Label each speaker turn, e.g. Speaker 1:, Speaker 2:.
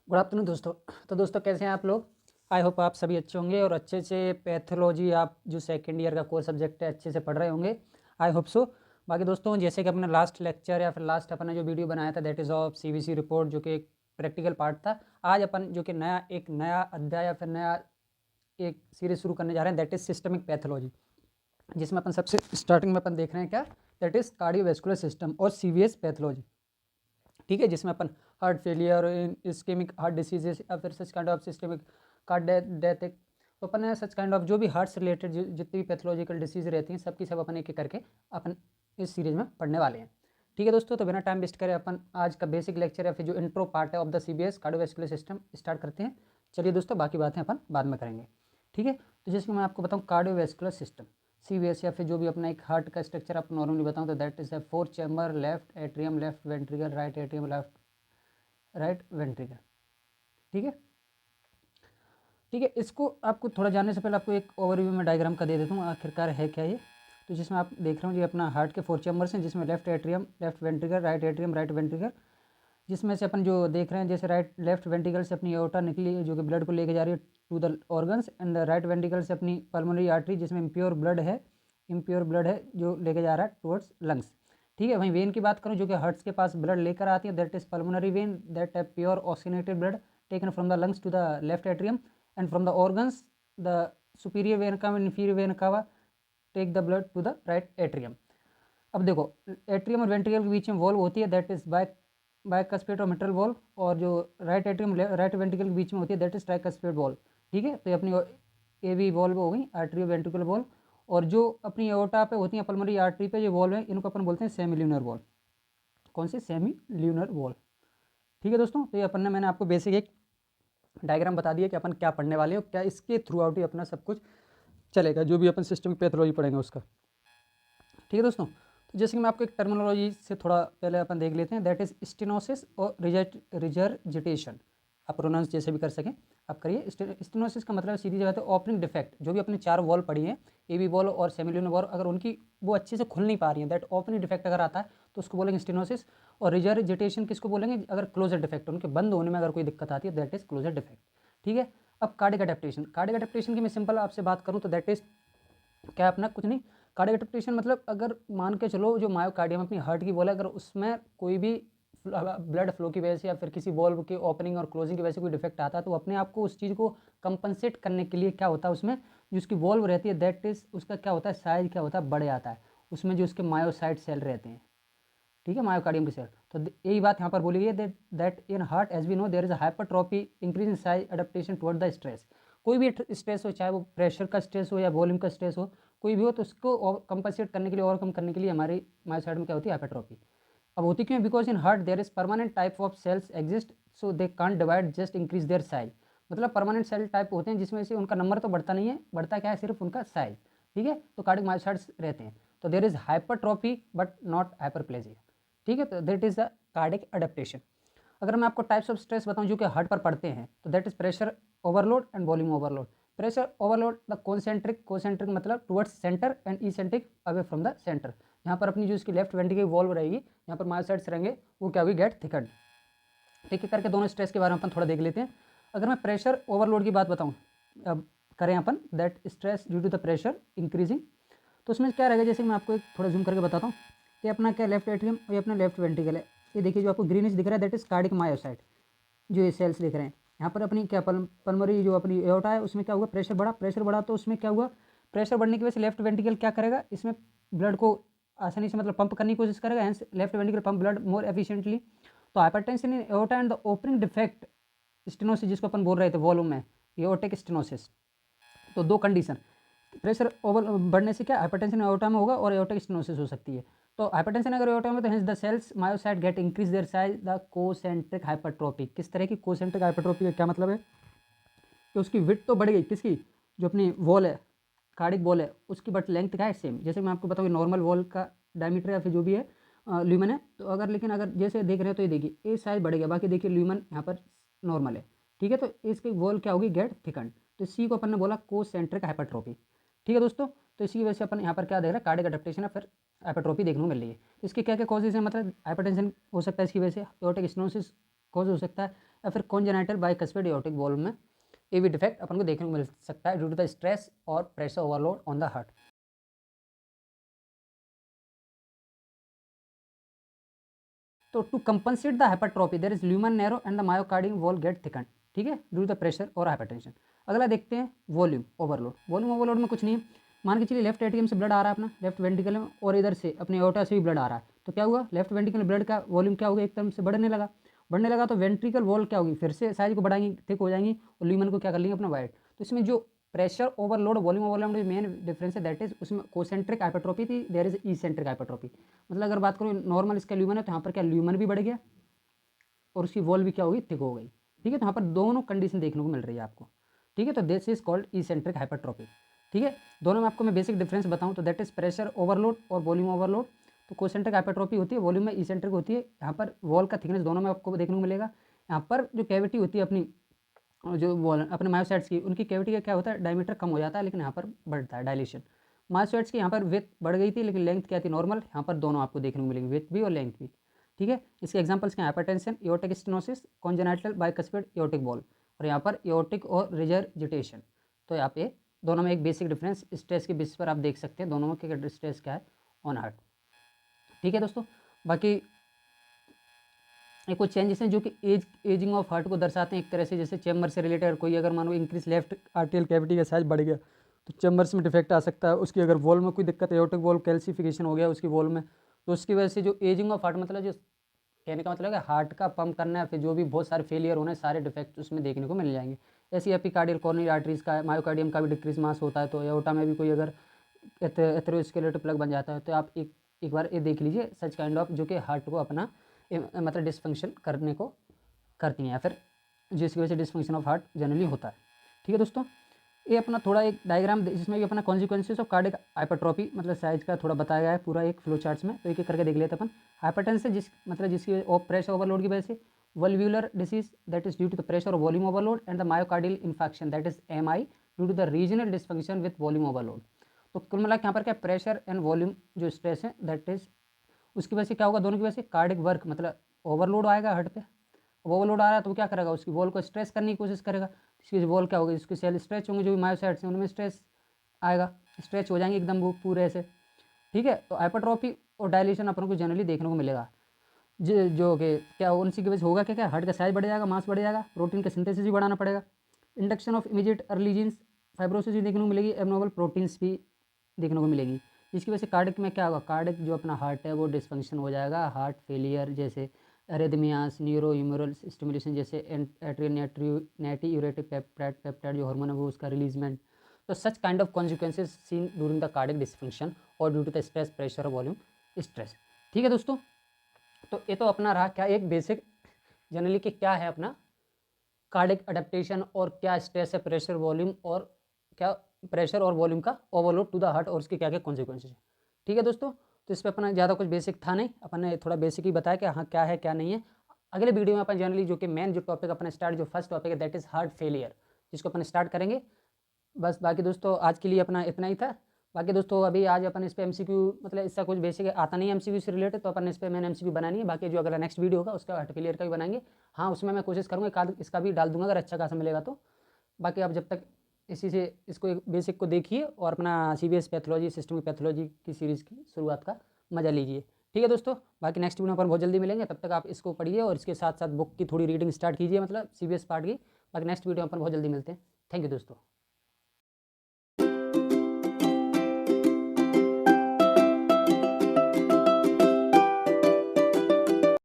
Speaker 1: Good afternoon दोस्तों। तो दोस्तों कैसे हैं आप लोग। आई होप आप सभी अच्छे होंगे और अच्छे से पैथोलॉजी आप जो सेकंड ईयर का कोर सब्जेक्ट है अच्छे से पढ़ रहे होंगे। I hope so. बाकी दोस्तों जैसे कि अपना लास्ट लेक्चर या फिर लास्ट अपना जो वीडियो बनाया था that is of CBC report जो कि एक प्रैक्टिकल पार्ट था। आज अपन जो कि नया अध्याय या फिर नया एक सीरीज शुरू करने जा रहे हैं दैट इज़ सिस्टमिक पैथोलॉजी, जिसमें अपन सबसे स्टार्टिंग में अपन देख रहे हैं क्या दैट इज़ कार्डियोवैस्कुलर सिस्टम और सीवीएस पैथोलॉजी। ठीक है, जिसमें अपन heart failure, ischaemic heart diseases या फिर such kind of systemic card death, तो अपन ने सच काइंड ऑफ जो भी हार्ट से रिलेटेड जितनी भी पैथोलॉजिकल डिसीज रहती हैं सबकी सब अपन एक एक करके अपन इस सीरीज में पढ़ने वाले हैं। ठीक है दोस्तों, तो बिना टाइम वेस्ट करें अपन आज का बेसिक लेक्चर या फिर जो इंट्रो पार्ट है of the CBS cardiovascular system start करते हैं। चलिए दोस्तों, बाकी बातें अपन बाद में करेंगे। ठीक है, तो जैसे कि मैं आपको बताऊँ कार्डियोवैस्कुलर सिस्टम सीवीएस या फिर जो भी अपना एक हार्ट का स्ट्रक्चर आप नॉर्मली बताऊँ तो that is 4 chamber, left atrium, left ventricle, right atrium, right ventricle. ठीक है, ठीक है, इसको आपको थोड़ा जानने से पहले आपको एक ओवरव्यू में डायग्राम का दे देता हूँ आखिरकार है क्या ये। तो जिसमें आप देख रहे हो ये अपना हार्ट के 4 चैम्बर्स हैं, जिसमें left atrium, left ventricle, right atrium, right ventricle, जिसमें से अपन जो देख रहे हैं जैसे लेफ्ट वेंट्रिकल से अपनी एओर्टा निकली है जो कि ब्लड को लेके जा रही है to the organs, and right ventricle से अपनी पल्मोनरी आर्टरी जिसमें इम्प्योर ब्लड है जो लेके जा रहा है टुवर्ड्स लंग्स। ठीक है, वहीं वेन की बात करूँ जो कि हार्ट्स के पास ब्लड लेकर आती है that is pulmonary vein that है pure oxygenated blood taken from the lungs to the left atrium, and from the organs the superior vein का इन्फीरियर वेन का take the blood to the right atrium. अब देखो, atrium और ventricle के बीच में valve होती है दैट इज बाइकस्पेट और मिट्रल वॉल्व, और जो राइट एट्रियम राइट वेंट्रिकल के बीच में होती है दैट इज ट्राइकस्पेट वॉल्व। ठीक है, तो ये अपनी ए भी वॉल्व हो गई आर्टरी वेंट्रिकल वॉल्व, और जो अपनी एओर्टा पे होती है पल्मोनरी आर्टरी पे जो वॉल्व है इनको अपन बोलते हैं सेमी ल्यूनर वॉल्व। कौन सी? Semi lunar valve. ठीक है दोस्तों, तो ये अपन ने मैंने आपको बेसिक एक डायग्राम बता दिया कि अपन क्या पढ़ने वाले हैं, क्या इसके थ्रू आउट ही अपना सब कुछ चलेगा जो भी अपन सिस्टमिक पैथोलॉजी पढ़ेंगे उसका। ठीक है दोस्तों, तो जैसे कि मैं आपको एक टर्मिनोलॉजी से थोड़ा पहले अपन देख लेते हैं दैट इज स्टेनोसिस और रिजर्जिटेशन। आप प्रोनाउंस जैसे भी कर सकें आप करिए। स्टेनोसिस का मतलब सीधी जगह ओपनिंग डिफेक्ट, जो भी अपने 4 वॉल पड़ी हैं ए बी वॉल और सेमिल्यूनर वॉल अगर उनकी वो अच्छे से खुल नहीं पा रही है दैट ओपनिंग डिफेक्ट अगर आता है तो उसको बोलेंगे स्टेनोसिस। और रिजर्जिटेशन किसको बोलेंगे? अगर क्लोजर डिफेक्ट उनके बंद होने में अगर कोई दिक्कत आती है दैट इज क्लोजर डिफेक्ट। ठीक है, अब कार्डिक अडेप्टेशन की मैं सिंपल आपसे बात करूँ तो दैट इज क्या अपना कुछ नहीं। कार्डियक अडेप्टेशन मतलब अगर मान के चलो जो मायोकार्डियम अपनी हार्ट की वॉल है अगर उसमें कोई भी ब्लड फ्लो की वजह से या फिर किसी वॉल्व के ओपनिंग और क्लोजिंग की वजह से कोई डिफेक्ट आता है तो अपने आप को उस चीज़ को कंपनसेट करने के लिए क्या होता है उसमें जो उसकी वॉल्व रहती है दैट इज उसका क्या होता है साइज क्या होता है बढ़ जाता है उसमें जो उसके मायोसाइट सेल रहते हैं। ठीक है, मायोकार्डियम के सेल। तो यही बात यहाँ पर बोली गई है that in heart as we know there is hypertrophy increase in size adaptation toward the stress. कोई भी स्ट्रेस हो चाहे वो प्रेशर का स्ट्रेस हो या वॉल्यूम का स्ट्रेस हो कोई भी हो तो उसको कंपनसेट करने के लिए ओवरकम करने के लिए हमारी मायोसाइट में क्या होती है हाइपरट्रॉपी। अब होती क्यों? Because in heart there is permanent type of cells exist so they can't divide just increase their size. मतलब परमानेंट सेल टाइप होते हैं जिसमें से उनका नंबर तो बढ़ता नहीं है, बढ़ता क्या है सिर्फ उनका साइज। ठीक है, तो कार्डिक मायोसाइट्स रहते हैं। तो there is hypertrophy but not hyperplasia. ठीक है, तो that is the cardiac adaptation. अगर मैं आपको टाइप्स ऑफ स्ट्रेस बताऊं जो कि हार्ट पर पड़ते हैं तो that is pressure overload and volume overload. Pressure overload the concentric मतलब towards centre and eccentric away from the centre. यहाँ पर अपनी जो इसकी लेफ्ट वेंट्रिकल वॉल्व रहेगी यहाँ पर मायोसाइट्स रहेंगे वो क्या होगी गेट थिकन। ठीक है, करके दोनों स्ट्रेस के बारे में अपन थोड़ा देख लेते हैं। अगर मैं प्रेशर ओवरलोड की बात बताऊँ अब करें अपन that stress due to the pressure increasing, तो उसमें क्या रहेगा जैसे मैं आपको एक थोड़ा जूम करके बताता हूँ। ये अपना क्या लेफ्ट एट्रियम और ये अपना लेफ्ट वेंट्रिकल है। ये देखिए जो आपको ग्रीनिश दिख रहा है दैट इज कार्डिक मायोसाइट। जो ये सेल्स दिख रहे हैं यहाँ पर अपनी क्या पल्मोनरी जो अपनी एओर्टा है उसमें क्या हुआ प्रेशर बढ़ा तो उसमें क्या हुआ प्रेशर बढ़ने की वजह से लेफ्ट वेंट्रिकल क्या करेगा इसमें ब्लड को आसानी से मतलब पंप करने की कोशिश करेगा, hence left ventricle pump blood more efficiently. तो hypertension in aorta and the opening defect stenosis जिसको अपन बोल रहे थे वॉल्यूम में एओर्टिक स्टेनोसिस। तो दो कंडीशन प्रेशर ओवर बढ़ने से क्या हाइपरटेंशन एओर्टा में होगा और एओर्टिक स्टेनोसिस हो सकती है। तो हाइपरटेंशन अगर एओर्टा में तो hence the cells myocyte get increase their size the concentric hypertrophy. किस तरह की कोसेंट्रिक हाइपरट्रोफी का क्या मतलब है कि उसकी विड्थ तो बढ़ गई किसकी जो अपनी वॉल है कार्डिक वॉल है उसकी बट लेंथ क्या है सेम। जैसे मैं आपको बताऊँ नॉर्मल वॉल का डायमीटर या फिर जो भी है ल्यूमन है तो अगर लेकिन अगर जैसे देख रहे हैं तो ये देखिए ये साइज बढ़ गया बाकी देखिए ल्यूमन यहाँ पर नॉर्मल है। ठीक है, तो इसकी वॉल क्या होगी गेट थिकन। तो इसी को अपन ने बोला कोसेंट्रिक हाइपरट्रोफी। ठीक है दोस्तों, तो इसी की वजह से अपन यहाँ पर क्या देख रहे हैं कार्डिक अडेप्टेशन है फिर हाइपरट्रोफी देखने को मिल रही है। तो इसके क्या क्या कॉजेज हैं मतलब हाइपरटेंशन हो सकता है इसकी वजह से एओर्टिक स्टेनोसिस कॉज हो सकता है या फिर कॉन्जेनाइटल बाइकस्फेड एओर्टिक वॉल्व में एवी डिफेक्ट अपन को देखने को मिल सकता है ड्यू टू द स्ट्रेस और pressure overload on the heart. तो to compensate the hypertrophy there is lumen narrow and the myocardium wall get thicken, ठीक है, ड्यू टू द प्रेशर और हाइपरटेंशन। अगला देखते हैं वॉल्यूम ओवरलोड। वॉल्यूम ओवरलोड में कुछ नहीं है, मान के चलिए लेफ्ट एट्रियम से ब्लड आ रहा है अपना लेफ्ट वेंट्रिकल में और इधर से अपने एओर्टा से भी ब्लड आ रहा है, तो क्या हुआ लेफ्ट वेंट्रिकल ब्लड का वॉल्यूम क्या हो गया एकदम से बढ़ने लगा तो वेंट्रिकल वॉल क्या होगी फिर से साइज को बढ़ाएंगी, थिक हो जाएंगी और ल्यूमन को क्या कर लेंगे अपना वाइड। तो इसमें जो प्रेशर ओवरलोड वॉल्यूम ओवरलोड में मेन डिफरेंस है दैट इज उसमें कोसेंट्रिक हाइपरट्रॉफी थी, देयर इज इसेंट्रिक हाइपरट्रॉफी। मतलब अगर बात करूँ नॉर्मल इसका ल्यूमन है तो यहाँ पर क्या ल्यूमन भी बढ़ गया और उसकी वॉल भी क्या होगी थिक हो गई, ठीक है। तो यहाँ पर दोनों कंडीशन देखने को मिल रही है आपको, ठीक है। तो this is called eccentric hypertrophy, ठीक है। दोनों में आपको मैं बेसिक डिफरेंस बताऊँ तो दैट इज प्रेशर ओवरलोड और वॉल्यूम ओवरलोड। तो कोसेंट्रिक हाइपरट्रॉफी होती है, वॉल्यूम में इसेंट्रिक होती है। यहाँ पर वॉल का थिकनेस दोनों में आपको देखने को मिलेगा। यहाँ पर जो कैविटी होती है अपनी जो वॉल अपने मायोसाइट्स की उनकी कैविटी का क्या होता है डायमीटर कम हो जाता है, लेकिन यहाँ पर बढ़ता है डायलेशन। मायोसाइट्स की यहाँ पर विथ बढ़ गई थी लेकिन लेंथ क्या थी नॉर्मल, यहाँ पर दोनों आपको देखने को मिलेंगे विथ भी और लेंथ भी, ठीक है। इसके एग्जांपल्स क्या है hypertension, aortic stenosis, congenital bicuspid aortic valve और यहाँ पर एओर्टिक और रिजर्जिटेशन। तो यहाँ पे दोनों में एक बेसिक डिफरेंस स्ट्रेस के बेसिस पर आप देख सकते हैं दोनों में स्ट्रेस क्या है ऑन हार्ट, ठीक है दोस्तों। बाकी ये कुछ चेंजेस हैं जो कि एजिंग ऑफ हार्ट को दर्शाते हैं एक तरह से, जैसे चैम्बर से रिलेटेड कोई अगर मानो इंक्रीज लेफ्ट आर्टियल कैविटी का साइज बढ़ गया तो चैम्बर्स में डिफेक्ट आ सकता है। उसकी अगर वॉल में कोई दिक्कत है एओर्टिक वॉल कैल्सिफिकेशन हो गया उसकी वॉल में, तो उसकी वजह से जो एजिंग ऑफ हार्ट मतलब जो कहने का मतलब है हार्ट का पंप करना है फिर जो भी बहुत सारे फेलियर होने सारे डिफेक्ट उसमें देखने को मिल जाएंगे। ऐसी एपिकार्डियल कॉर्नियल आर्टरीज का मायोकार्डियम का भी डिक्रीज मास होता है, तो एओर्टा में भी कोई अगर एथेरोस्केलेटल प्लग बन जाता है तो आप एक बार ये देख लीजिए सच काइंड ऑफ जो कि हार्ट को अपना मतलब डिसफंक्शन करने को करती हैं या फिर जिसकी वजह से डिसफंक्शन ऑफ हार्ट जनरली होता है, ठीक है दोस्तों। ये अपना थोड़ा एक डायग्राम जिसमें भी अपना कॉन्सिक्वेंसेस ऑफ कार्डिक हाइपरट्रॉफी मतलब साइज का थोड़ा बताया गया है पूरा एक फ्लो चार्ट्स में, तो एक एक करके देख लेते अपन। हाइपरटेंशन जिसकी प्रेशर ओवरलोड की वजह से, valvular disease that is due to the pressure और volume overload and the myocardial infection that is MI due to the regional dysfunction with volume overload. तो कुल मिला यहाँ पर क्या प्रेशर एंड वॉल्यूम जो स्ट्रेस है दैट इज उसकी वजह से क्या होगा दोनों की वजह से कार्डिक वर्क मतलब ओवरलोड आएगा हार्ट पे। अब ओवरलोड आ रहा है तो वो क्या करेगा उसकी वॉल को स्ट्रेच करने की कोशिश करेगा, इसकी वॉल क्या होगी इसकी सेल स्ट्रेच होंगे जो भी मायोसाइट्स हैं उनमें स्ट्रेस आएगा, स्ट्रेच हो जाएंगे एकदम वो पूरे ऐसे, ठीक है। तो हाइपरट्रॉफी और डायलेशन अपन को जनरली देखने को मिलेगा जो कि क्या उनसी की वजह से होगा क्या क्या हार्ट का साइज बढ़ जाएगा, मास बढ़ जाएगा, प्रोटीन का सिंथेसिस भी बढ़ाना पड़ेगा, induction of immediate early genes, fibrosis भी देखने को मिलेगी, एबनॉर्मल प्रोटीन्स भी देखने को मिलेगी, जिसकी वजह से कार्डिक में क्या होगा कार्डिक जो अपना हार्ट है वो डिसफंक्शन हो जाएगा, हार्ट फेलियर जैसे एरिथमियास, न्यूरो ह्यूमरल स्टिमुलेशन जैसे एट्रियल नैटी यूरेटिक पेप्टाइड जो हार्मोन है वो उसका रिलीजमेंट। तो such kind of consequences seen during the cardiac dysfunction और due to the stress pressure volume stress, ठीक है दोस्तों। तो ये तो अपना रहा क्या एक बेसिक जनरली कि क्या है अपना कार्डिक अडेप्टेशन और क्या स्ट्रेस है प्रेशर वॉल्यूम और क्या प्रेशर और वॉल्यूम का ओवरलोड टू द हार्ट और उसके क्या क्या कॉन्सिक्वेंसेज है, ठीक है दोस्तों। तो इस पर अपना ज़्यादा कुछ बेसिक था नहीं, अपन ने थोड़ा बेसिक ही बताया कि हाँ क्या है क्या नहीं है। अगले वीडियो में अपन जनरली जो कि मेन जो टॉपिक अपना स्टार्ट जो फर्स्ट टॉपिक है दैट इज़ हार्ट फेलियर जिसको अपन स्टार्ट करेंगे। बस बाकी दोस्तों आज के लिए अपना इतना ही था। बाकी दोस्तों अभी आज अपन इस पर एमसीक्यू मतलब इसका कुछ बेसिक आता नहीं है एमसीक्यू से रिलेटेड, तो अपन इस पर मैंने एमसीक्यू बनानी है। बाकी जो अगला नेक्स्ट वीडियो होगा उसका हार्ट फेलियर का भी बनाएंगे। हाँ उसमें मैं कोशिश करूँगा इसका भी डाल दूंगा अगर अच्छा खासा मिलेगा तो। बाकी आप जब तक इसी से इसको एक बेसिक को देखिए और अपना सीबीएस पैथोलॉजी सिस्टमिक पैथोलॉजी की सीरीज़ की शुरुआत का मजा लीजिए, ठीक है दोस्तों। बाकी नेक्स्ट वीडियो पर बहुत जल्दी मिलेंगे, तब तक आप इसको पढ़िए और इसके साथ साथ बुक की थोड़ी रीडिंग स्टार्ट कीजिए मतलब सीबीएस पार्ट की। बाकी नेक्स्ट वीडियो पर बहुत जल्दी मिलते हैं। थैंक यू दोस्तों।